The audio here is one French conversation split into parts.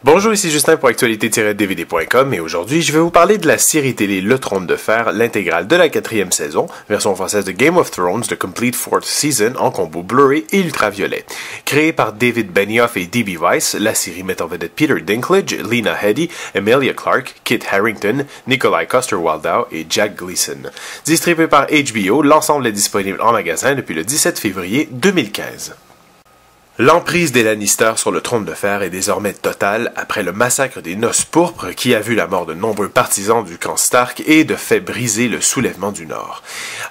Bonjour, ici Justin pour actualité-dvd.com et aujourd'hui je vais vous parler de la série télé Le Trône de Fer, l'intégrale de la 4e saison, version française de Game of Thrones, The Complete Fourth Season en combo Blu-ray et ultraviolet. Créée par David Benioff et D.B. Weiss, la série met en vedette Peter Dinklage, Lena Headey, Emilia Clarke, Kit Harington, Nikolai Coster-Waldau et Jack Gleeson. Distribué par HBO, l'ensemble est disponible en magasin depuis le 17 février 2015. L'emprise des Lannister sur le trône de fer est désormais totale après le massacre des Noces pourpres qui a vu la mort de nombreux partisans du camp Stark et de fait briser le soulèvement du Nord.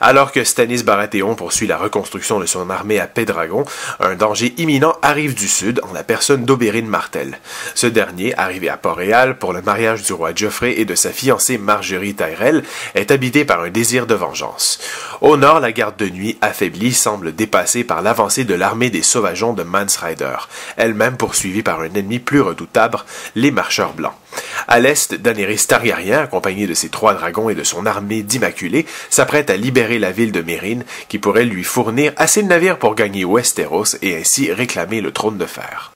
Alors que Stannis Baratheon poursuit la reconstruction de son armée à Pendragon, un danger imminent arrive du sud en la personne d'Oberyn Martell. Ce dernier, arrivé à Port-Réal pour le mariage du roi Joffrey et de sa fiancée Margaery Tyrell, est habité par un désir de vengeance. Au nord, la garde de nuit, affaiblie, semble dépassée par l'avancée de l'armée des sauvageons de Mance Rayder, elle-même poursuivie par un ennemi plus redoutable, les Marcheurs Blancs. À l'est, Daenerys Targaryen, accompagné de ses 3 dragons et de son armée d'Immaculés, s'apprête à libérer la ville de Meereen, qui pourrait lui fournir assez de navires pour gagner Westeros et ainsi réclamer le trône de fer.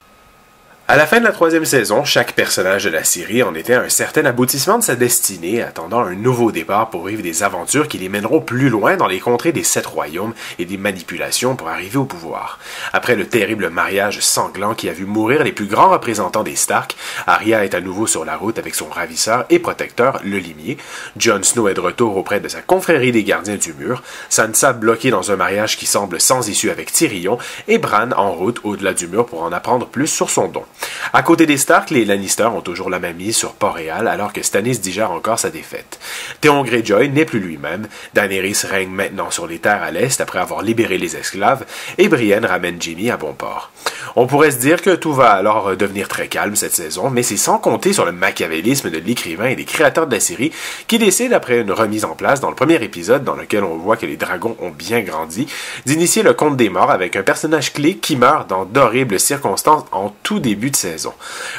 À la fin de la 3e saison, chaque personnage de la série en était à un certain aboutissement de sa destinée, attendant un nouveau départ pour vivre des aventures qui les mèneront plus loin dans les contrées des 7 royaumes et des manipulations pour arriver au pouvoir. Après le terrible mariage sanglant qui a vu mourir les plus grands représentants des Stark, Arya est à nouveau sur la route avec son ravisseur et protecteur, le limier. Jon Snow est de retour auprès de sa confrérie des gardiens du mur, Sansa bloquée dans un mariage qui semble sans issue avec Tyrion, et Bran en route au-delà du mur pour en apprendre plus sur son don. À côté des Stark, les Lannister ont toujours la main mise sur Port-Réal alors que Stannis digère encore sa défaite. Theon Greyjoy n'est plus lui-même, Daenerys règne maintenant sur les terres à l'est après avoir libéré les esclaves, et Brienne ramène Jaime à bon port. On pourrait se dire que tout va alors devenir très calme cette saison, mais c'est sans compter sur le machiavélisme de l'écrivain et des créateurs de la série qui décident, après une remise en place dans le premier épisode dans lequel on voit que les dragons ont bien grandi, d'initier le Comte des Morts avec un personnage clé qui meurt dans d'horribles circonstances en tout début de saison.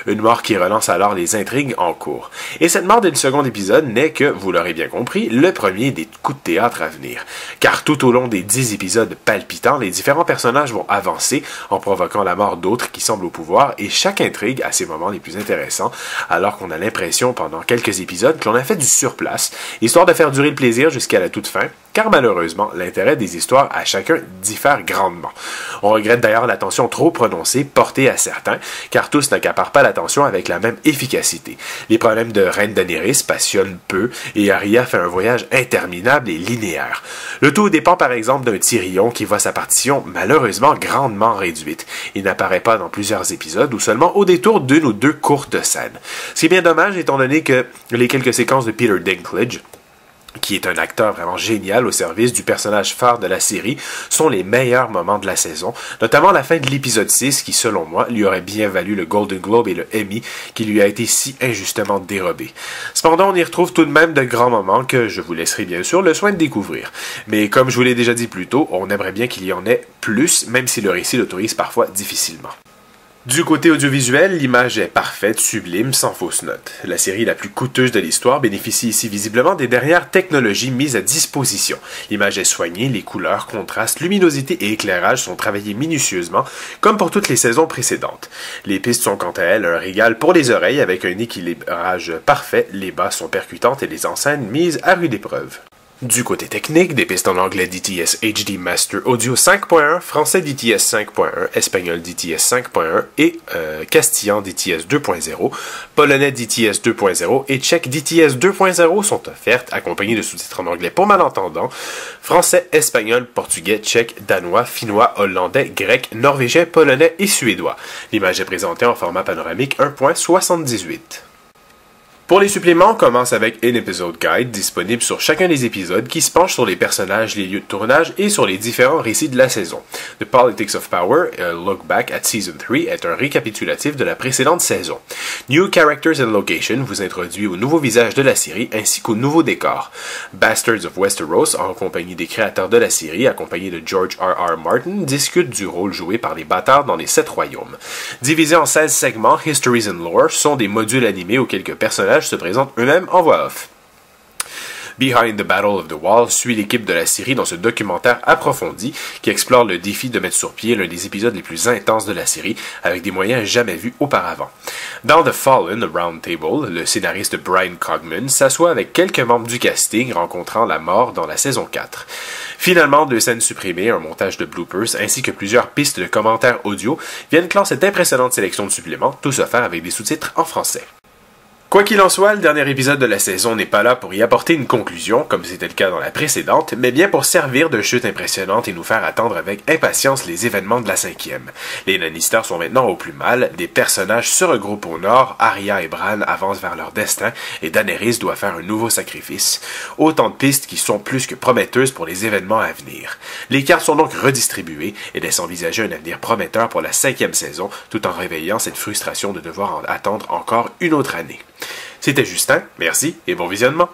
Une mort qui relance alors les intrigues en cours. Et cette mort dès le second épisode n'est que, vous l'aurez bien compris, le premier des coups de théâtre à venir. Car tout au long des 10 épisodes palpitants, les différents personnages vont avancer en provoquant la mort d'autres qui semblent au pouvoir et chaque intrigue a ses moments les plus intéressants alors qu'on a l'impression pendant quelques épisodes que l'on a fait du surplace, histoire de faire durer le plaisir jusqu'à la toute fin, car malheureusement, l'intérêt des histoires à chacun diffère grandement. On regrette d'ailleurs l'attention trop prononcée portée à certains, car tous n'accaparent pas l'attention avec la même efficacité. Les problèmes de Reine Daenerys passionnent peu, et Arya fait un voyage interminable et linéaire. Le tout dépend par exemple d'un Tyrion qui voit sa partition malheureusement grandement réduite. Il n'apparaît pas dans plusieurs épisodes ou seulement au détour d'une ou deux courtes scènes. C'est bien dommage étant donné que les quelques séquences de Peter Dinklage, qui est un acteur vraiment génial au service du personnage phare de la série, sont les meilleurs moments de la saison, notamment la fin de l'épisode 6 qui, selon moi, lui aurait bien valu le Golden Globe et le Emmy qui lui a été si injustement dérobé. Cependant, on y retrouve tout de même de grands moments que je vous laisserai bien sûr le soin de découvrir. Mais comme je vous l'ai déjà dit plus tôt, on aimerait bien qu'il y en ait plus, même si le récit l'autorise parfois difficilement. Du côté audiovisuel, l'image est parfaite, sublime, sans fausse note. La série la plus coûteuse de l'histoire bénéficie ici visiblement des dernières technologies mises à disposition. L'image est soignée, les couleurs, contrastes, luminosité et éclairage sont travaillés minutieusement, comme pour toutes les saisons précédentes. Les pistes sont quant à elles un régal pour les oreilles avec un équilibrage parfait, les basses sont percutantes et les enceintes mises à rude épreuve. Du côté technique, des pistes en anglais DTS HD Master Audio 5.1, français DTS 5.1, espagnol DTS 5.1 et castillan DTS 2.0, polonais DTS 2.0 et tchèque DTS 2.0 sont offertes, accompagnées de sous-titres en anglais pour malentendants, français, espagnol, portugais, tchèque, danois, finnois, hollandais, grec, norvégien, polonais et suédois. L'image est présentée en format panoramique 1.78. Pour les suppléments, on commence avec un Episode Guide disponible sur chacun des épisodes qui se penche sur les personnages, les lieux de tournage et sur les différents récits de la saison. The Politics of Power, a Look Back at Season 3, est un récapitulatif de la précédente saison. New Characters and Location vous introduit au nouveau visage de la série ainsi qu'au nouveau décor. Bastards of Westeros, en compagnie des créateurs de la série, accompagné de George R.R. Martin, discute du rôle joué par les bâtards dans les 7 royaumes. Divisé en 16 segments, Histories and Lore sont des modules animés où quelques personnages se présentent eux-mêmes en voix off. Behind the Battle of the Wall suit l'équipe de la série dans ce documentaire approfondi qui explore le défi de mettre sur pied l'un des épisodes les plus intenses de la série avec des moyens jamais vus auparavant. Dans The Fallen Round Table, le scénariste Brian Cogman s'assoit avec quelques membres du casting rencontrant la mort dans la saison 4. Finalement, 2 scènes supprimées, un montage de bloopers ainsi que plusieurs pistes de commentaires audio viennent clore cette impressionnante sélection de suppléments, tout se faire avec des sous-titres en français. Quoi qu'il en soit, le dernier épisode de la saison n'est pas là pour y apporter une conclusion, comme c'était le cas dans la précédente, mais bien pour servir de chute impressionnante et nous faire attendre avec impatience les événements de la 5e. Les Lannister sont maintenant au plus mal, des personnages se regroupent au nord, Arya et Bran avancent vers leur destin, et Daenerys doit faire un nouveau sacrifice. Autant de pistes qui sont plus que prometteuses pour les événements à venir. Les cartes sont donc redistribuées et laissent envisager un avenir prometteur pour la 5e saison, tout en réveillant cette frustration de devoir attendre encore une autre année. C'était Justin, merci et bon visionnement.